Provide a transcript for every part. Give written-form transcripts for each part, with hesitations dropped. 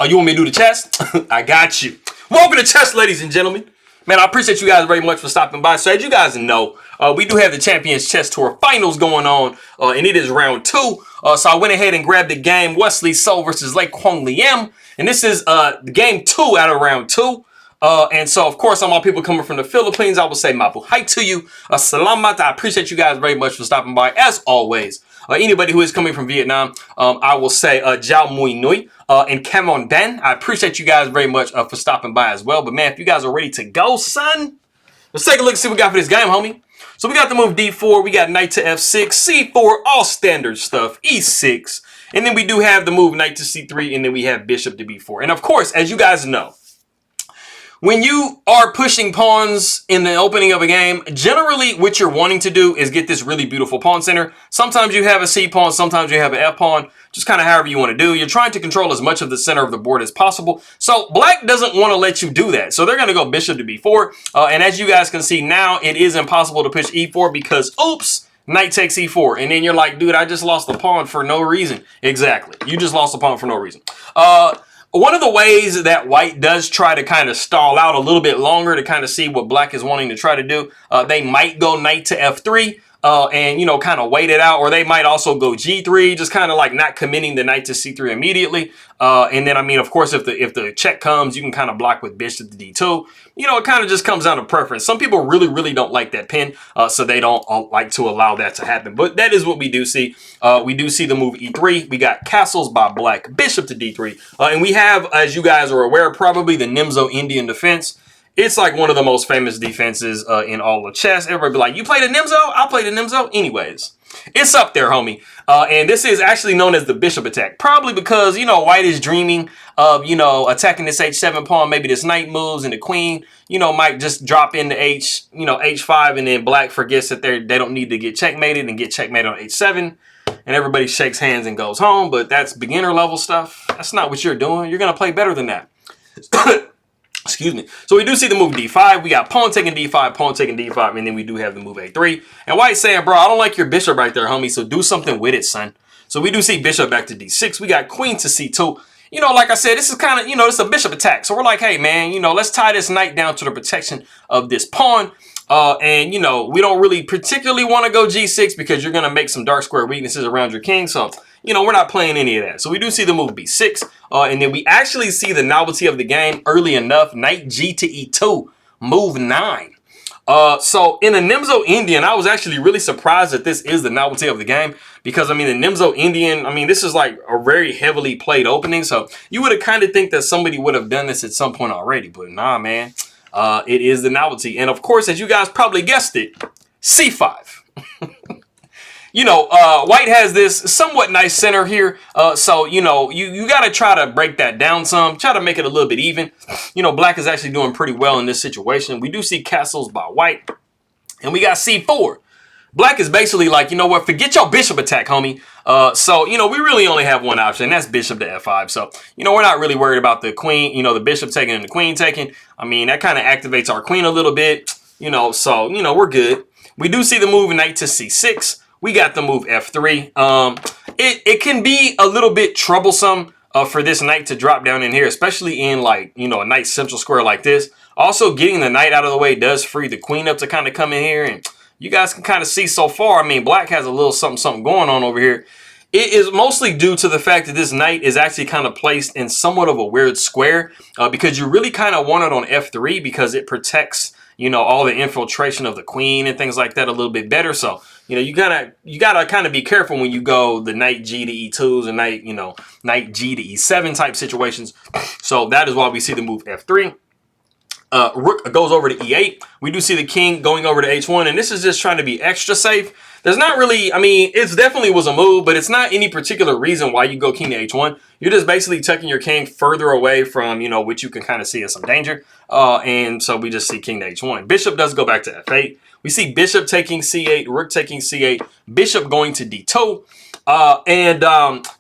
Oh, you want me to do the chess? I got you. Welcome to chess, ladies and gentlemen. Man, I appreciate you guys very much for stopping by. So as you guys know, we do have the Champions Chess Tour Finals going on, and it is round 2. So I went ahead and grabbed the game Wesley versus Lake Quang Liêm, and this is the game 2 out of round 2. And so, of course, all my people coming from the Philippines, I will say mabuhay to you. Salamat. I appreciate you guys very much for stopping by, as always. Anybody who is coming from Vietnam, I will say Jiao Mui Nui and Camon Ben. I appreciate you guys very much for stopping by as well. But, man, if you guys are ready to go, son, let's take a look and see what we got for this game, homie. So we got the move D4. We got knight to F6, C4, all standard stuff, E6. And then we do have the move knight to C3, and then we have bishop to B4. And, of course, as you guys know, when you are pushing pawns in the opening of a game, generally what you're wanting to do is get this really beautiful pawn center. Sometimes you have a C pawn, sometimes you have an F pawn, just kind of however you want to do. You're trying to control as much of the center of the board as possible. So black doesn't want to let you do that. So they're going to go bishop to B4. And as you guys can see now, it is impossible to push E4 because, oops, knight takes E4. And then you're like, dude, I just lost the pawn for no reason. Exactly. You just lost the pawn for no reason. One of the ways that white does try to kind of stall out a little bit longer to kind of see what black is wanting to try to do, they might go knight to F3 and, you know, kind of wait it out. Or they might also go G3, just kind of like not committing the knight to C3 immediately. And then, I mean, of course, if the check comes, you can kind of block with bishop to D2. You know, it kind of just comes down to preference. Some people really, really don't like that pin, so they don't like to allow that to happen. But that is what we do see. We do see the move E3. We got castles by black, bishop to D3. And we have, as you guys are aware, probably the Nimzo-Indian defense. It's like one of the most famous defenses in all of chess. Everybody be like, you play the Nimzo? I'll play the Nimzo. Anyways, it's up there, homie. And this is actually known as the bishop attack. Probably because, you know, white is dreaming of, you know, attacking this H7 pawn. Maybe this knight moves and the queen, you know, might just drop into H5, and then black forgets that they don't need to get checkmated and get checkmated on H7. And everybody shakes hands and goes home. But that's beginner level stuff. That's not what you're doing. You're going to play better than that. Excuse me. So we do see the move D5. We got pawn taking D5, pawn taking D5, and then we do have the move A3. And white's saying, bro, I don't like your bishop right there, homie, so do something with it, son. So we do see bishop back to D6. We got queen to C2. You know, like I said, this is kind of, you know, this is a bishop attack. So we're like, hey, man, you know, let's tie this knight down to the protection of this pawn. And, you know, we don't really particularly want to go G6 because you're going to make some dark square weaknesses around your king. So, you know, we're not playing any of that. So we do see the move B6. And then we actually see the novelty of the game early enough. Knight G to E2, move 9. So in a Nimzo-Indian, I was actually really surprised that this is the novelty of the game. Because, I mean, the Nimzo-Indian, I mean, this is like a very heavily played opening. So you would have kind of think that somebody would have done this at some point already. But nah, man. It is the novelty. And of course, as you guys probably guessed it, C5. You know, white has this somewhat nice center here. So, you know, you got to try to break that down some. Try to make it a little bit even. You know, black is actually doing pretty well in this situation. We do see castles by white. And we got C4. Black is basically like, you know what, forget your bishop attack, homie. So, you know, we really only have one option, and that's bishop to F5. So, you know, we're not really worried about the queen, you know, the bishop taking and the queen taking. I mean, that kind of activates our queen a little bit, you know, so, you know, we're good. We do see the move knight to C6. We got the move F3. It can be a little bit troublesome for this knight to drop down in here, especially in, like, you know, a nice central square like this. Also, getting the knight out of the way does free the queen up to kind of come in here, and you guys can kind of see so far, I mean, black has a little something going on over here. It is mostly due to the fact that this knight is actually kind of placed in somewhat of a weird square because you really kind of want it on F3 because it protects, you know, all the infiltration of the queen and things like that a little bit better. So, you know, you gotta kind of be careful when you go the knight G to E2s and knight G to E7 type situations. So that is why we see the move F3. Rook goes over to E8. We do see the king going over to H1, and this is just trying to be extra safe. There's not really, I mean, it definitely was a move, but it's not any particular reason why you go king to H1. You're just basically tucking your king further away from, you know, which you can kind of see as some danger. And so we just see king to H1. Bishop does go back to F8. We see bishop taking C8, rook taking C8, bishop going to D2.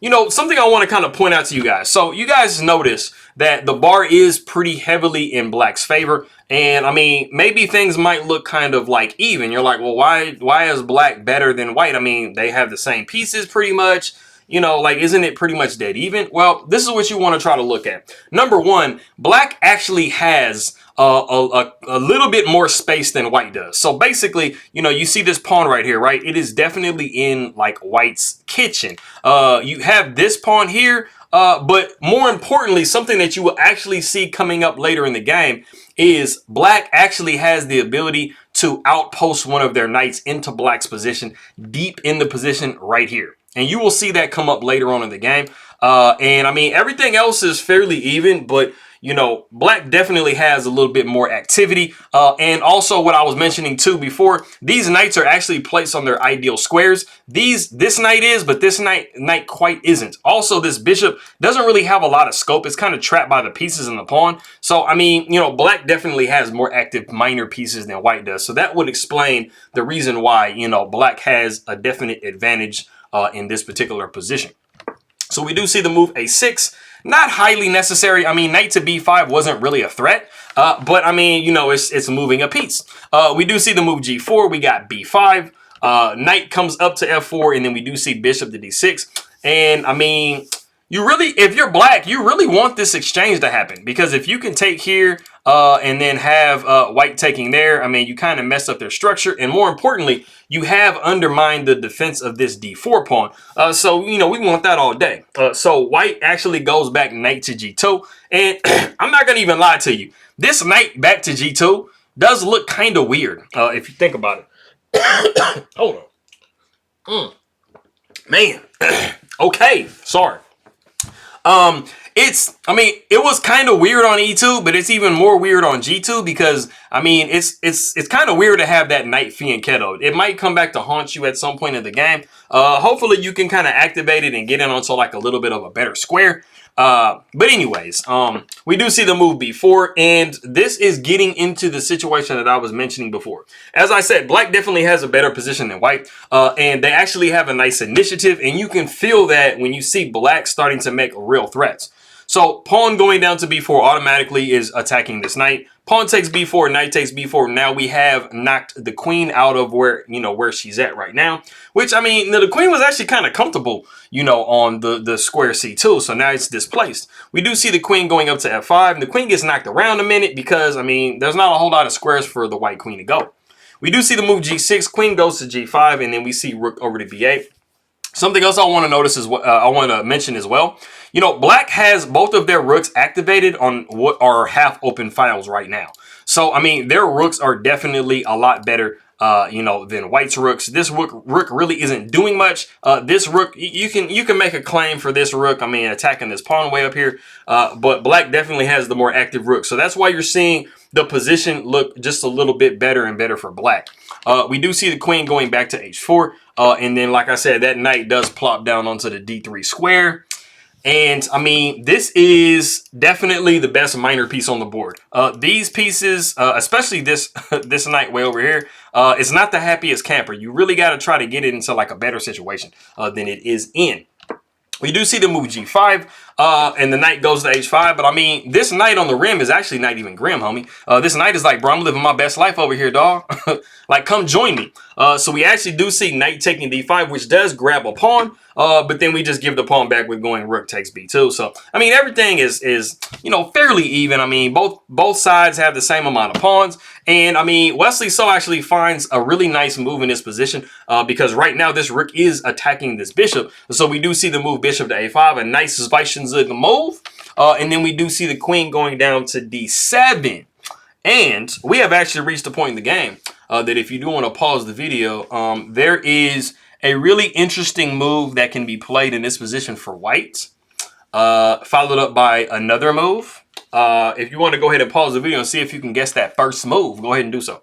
You know, something I want to kind of point out to you guys. So you guys notice that the bar is pretty heavily in black's favor. And I mean, maybe things might look kind of like even. You're like, well, why is black better than white? I mean, they have the same pieces pretty much. you know, like, isn't it pretty much dead even? Well, this is what you want to try to look at. Number one, black actually has a little bit more space than white does. So basically, you know, you see this pawn right here, right? It is definitely in like white's kitchen. You have this pawn here, but more importantly, something that you will actually see coming up later in the game is black actually has the ability to outpost one of their knights into black's position, deep in the position right here. And you will see that come up later on in the game. And I mean, everything else is fairly even, but you know, black definitely has a little bit more activity. And also what I was mentioning too before, these knights are actually placed on their ideal squares. This knight is, but this knight quite isn't. Also, this bishop doesn't really have a lot of scope. It's kind of trapped by the pieces in the pawn. So, I mean, you know, black definitely has more active minor pieces than white does. So that would explain the reason why, you know, black has a definite advantage in this particular position. So we do see the move a6. Not highly necessary. I mean, knight to b5 wasn't really a threat, but I mean, you know, it's moving a piece. We do see the move g4. We got b5. Knight comes up to f4, and then we do see bishop to d6. And I mean, you really, if you're black, you really want this exchange to happen, because if you can take here and then have white taking there, I mean, you kind of mess up their structure, and more importantly, you have undermined the defense of this d4 pawn. So, you know, we want that all day. So white actually goes back knight to g2, and I'm not going to even lie to you. This knight back to g2 does look kind of weird if you think about it. Hold on. Man. Okay. Sorry. I mean, it was kind of weird on E2, but it's even more weird on G2 because, I mean, it's kind of weird to have that knight fianchetto. It might come back to haunt you at some point in the game. Hopefully you can kind of activate it and get in onto like a little bit of a better square. But anyways, we do see the move b4, and this is getting into the situation that I was mentioning before. As I said, black definitely has a better position than white, and they actually have a nice initiative, and you can feel that when you see black starting to make real threats. So pawn going down to b4 automatically is attacking this knight. Pawn takes b4, knight takes b4. Now we have knocked the queen out of where, you know, where she's at right now. Which, I mean, the queen was actually kind of comfortable, you know, on the square c2. So now it's displaced. We do see the queen going up to f5. And the queen gets knocked around a minute because, I mean, there's not a whole lot of squares for the white queen to go. We do see the move g6. Queen goes to g5. And then we see rook over to b8. Something else I want to notice is what I want to mention as well. You know, black has both of their rooks activated on what are half open files right now. So, I mean, their rooks are definitely a lot better, you know, than white's rooks. This rook really isn't doing much. This rook, you can make a claim for this rook. I mean, attacking this pawn way up here. But black definitely has the more active rook. So that's why you're seeing the position look just a little bit better and better for black. We do see the queen going back to h4. And then, like I said, that knight does plop down onto the d3 square. And, I mean, this is definitely the best minor piece on the board. These pieces, especially this this knight way over here, it's not the happiest camper. You really got to try to get it into, like, a better situation than it is in. We do see the move g5, and the knight goes to h5. But, I mean, this knight on the rim is actually not even grim, homie. This knight is like, bro, I'm living my best life over here, dog. Like, come join me. So we actually do see knight taking d5, which does grab a pawn. But then we just give the pawn back with going rook takes b2. So, I mean, everything is you know, fairly even. I mean, both sides have the same amount of pawns. And, I mean, Wesley So actually finds a really nice move in this position because right now this rook is attacking this bishop. So we do see the move bishop to a5, a nice Zweichenszug move. And then we do see the queen going down to d7. And we have actually reached a point in the game that if you do want to pause the video, there is a really interesting move that can be played in this position for white, followed up by another move. If you want to go ahead and pause the video and see if you can guess that first move, go ahead and do so.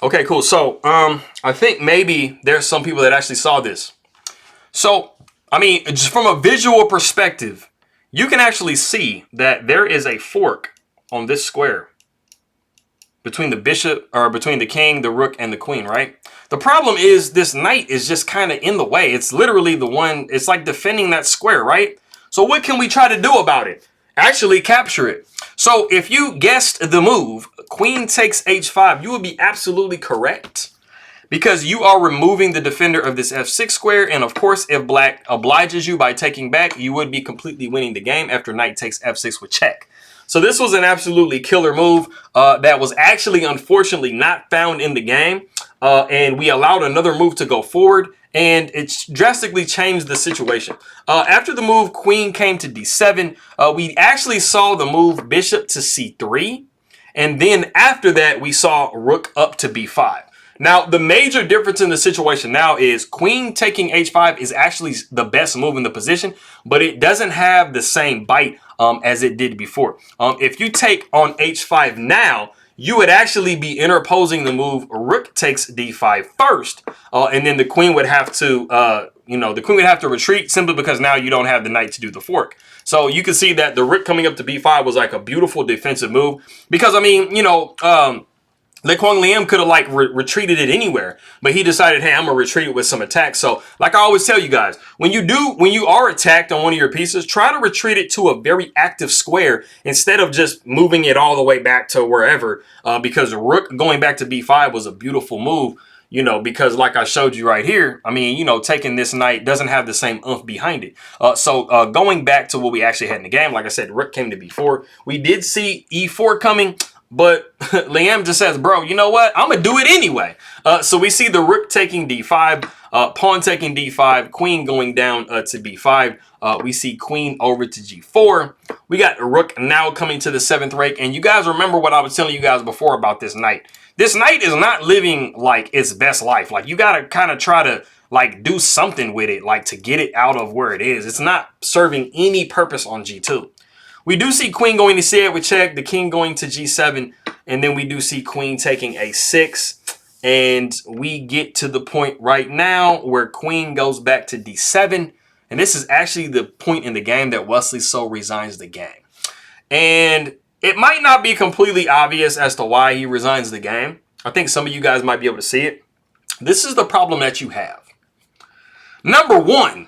Okay, cool. So I think maybe there's some people that actually saw this. So, I mean, just from a visual perspective, you can actually see that there is a fork on this square between the bishop, or between the king, the rook, and the queen, right? The problem is this knight is just kind of in the way. It's literally the one, it's like defending that square, right? So what can we try to do about it? Actually capture it. So if you guessed the move, queen takes h5, you would be absolutely correct. Because you are removing the defender of this f6 square. And of course, if black obliges you by taking back, you would be completely winning the game after knight takes f6 with check. So this was an absolutely killer move that was actually, unfortunately, not found in the game. And we allowed another move to go forward. And it drastically changed the situation. After the move queen came to d7, we actually saw the move bishop to c3. And then after that, we saw rook up to b5. Now, the major difference in the situation now is queen taking h5 is actually the best move in the position, but it doesn't have the same bite as it did before. If you take on h5 now, you would actually be interposing the move rook takes d5 first, and then the queen would have to, the queen would have to retreat simply because now you don't have the knight to do the fork. So you can see that the rook coming up to b5 was like a beautiful defensive move because, I mean, Quang Liêm could have like retreated it anywhere, but he decided, hey, I'm gonna retreat it with some attacks. So like I always tell you guys, when you are attacked on one of your pieces, try to retreat it to a very active square instead of just moving it all the way back to wherever, because rook going back to b5 was a beautiful move, because like I showed you right here, I mean, taking this knight doesn't have the same oomph behind it. So going back to what we actually had in the game, like I said, rook came to b4. We did see e4 coming. But Liêm just says, bro, you know what? I'm going to do it anyway. So we see the rook taking d5, pawn taking d5, queen going down to b5. We see queen over to g4. We got rook now coming to the 7th rank. And you guys remember what I was telling you guys before about this knight. This knight is not living like its best life. Like you got to kind of try to like do something with it, like to get it out of where it is. It's not serving any purpose on g2. We do see queen going to c8 with check, the king going to g7, and then we do see queen taking a6. And we get to the point right now where queen goes back to d7. And this is actually the point in the game that Wesley so resigns the game. And it might not be completely obvious as to why he resigns the game. I think some of you guys might be able to see it. This is the problem that you have. Number one,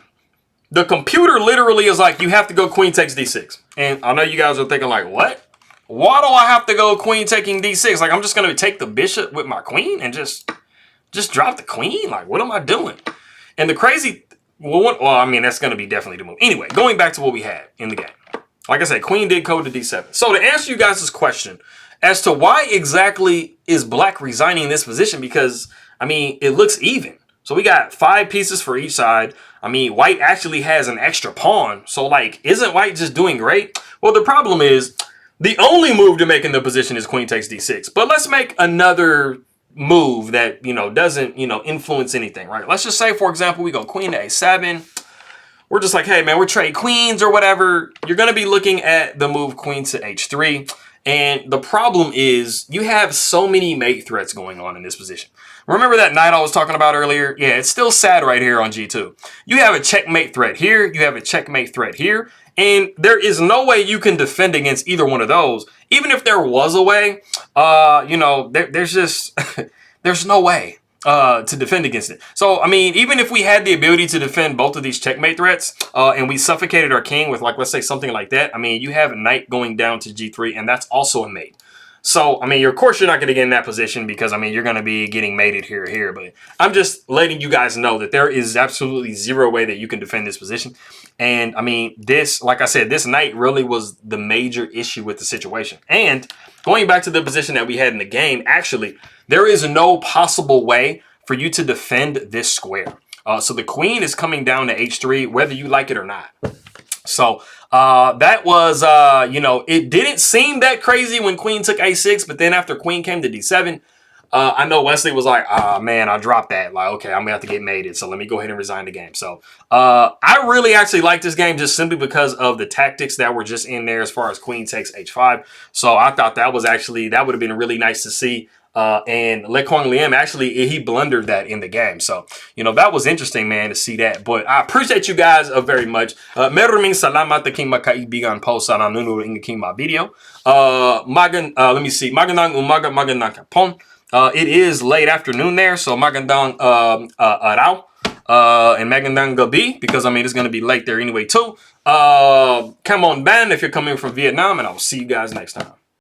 the computer literally is like, you have to go queen takes d6. And I know you guys are thinking like, what? Why do I have to go queen taking d6? Like, I'm just going to take the bishop with my queen and just drop the queen? Like, what am I doing? And the crazy, well, I mean, that's going to be definitely the move. Anyway, going back to what we had in the game. Like I said, queen did go to d7. So to answer you guys' question as to why exactly is black resigning this position, because, I mean, it looks even. So we got 5 pieces for each side. I mean, white actually has an extra pawn. So, like, isn't white just doing great? Well, the problem is the only move to make in the position is queen takes d6. But let's make another move that, doesn't, influence anything, right? Let's just say, for example, we go queen to a7. We're just like, hey, man, we're trade queens or whatever. You're going to be looking at the move queen to h3. And the problem is you have so many mate threats going on in this position. Remember that knight I was talking about earlier? Yeah, it's still sad right here on g2. You have a checkmate threat here. You have a checkmate threat here. And there is no way you can defend against either one of those. Even if there was a way, there's just, there's no way to defend against it. So, I mean, even if we had the ability to defend both of these checkmate threats and we suffocated our king with, like, let's say something like that, I mean, you have a knight going down to g3 and that's also a mate. So, I mean, of course, you're not going to get in that position because, I mean, you're going to be getting mated here. But I'm just letting you guys know that there is absolutely zero way that you can defend this position. And, I mean, this, like I said, this knight really was the major issue with the situation. And going back to the position that we had in the game, actually, there is no possible way for you to defend this square. So the queen is coming down to h3, whether you like it or not. So that was, it didn't seem that crazy when queen took a6, but then after queen came to d7, I know Wesley was like, man, I dropped that. Like, okay, I'm gonna have to get mated, so let me go ahead and resign the game. So I really actually like this game just simply because of the tactics that were just in there as far as queen takes h5. So I thought that was actually, that would have been really nice to see. And Quang Liêm actually, he blundered that in the game. So, that was interesting, man, to see that. But I appreciate you guys very much. Maraming salamat aking magkaibigan po sa nanonood ng aking mga video. Let me see. Magandang umaga, magandang kapon. It is late afternoon there, so magandang araw. And magandang gabi, because, I mean, it's going to be late there anyway, too. Come on, Ben, if you're coming from Vietnam, and I'll see you guys next time.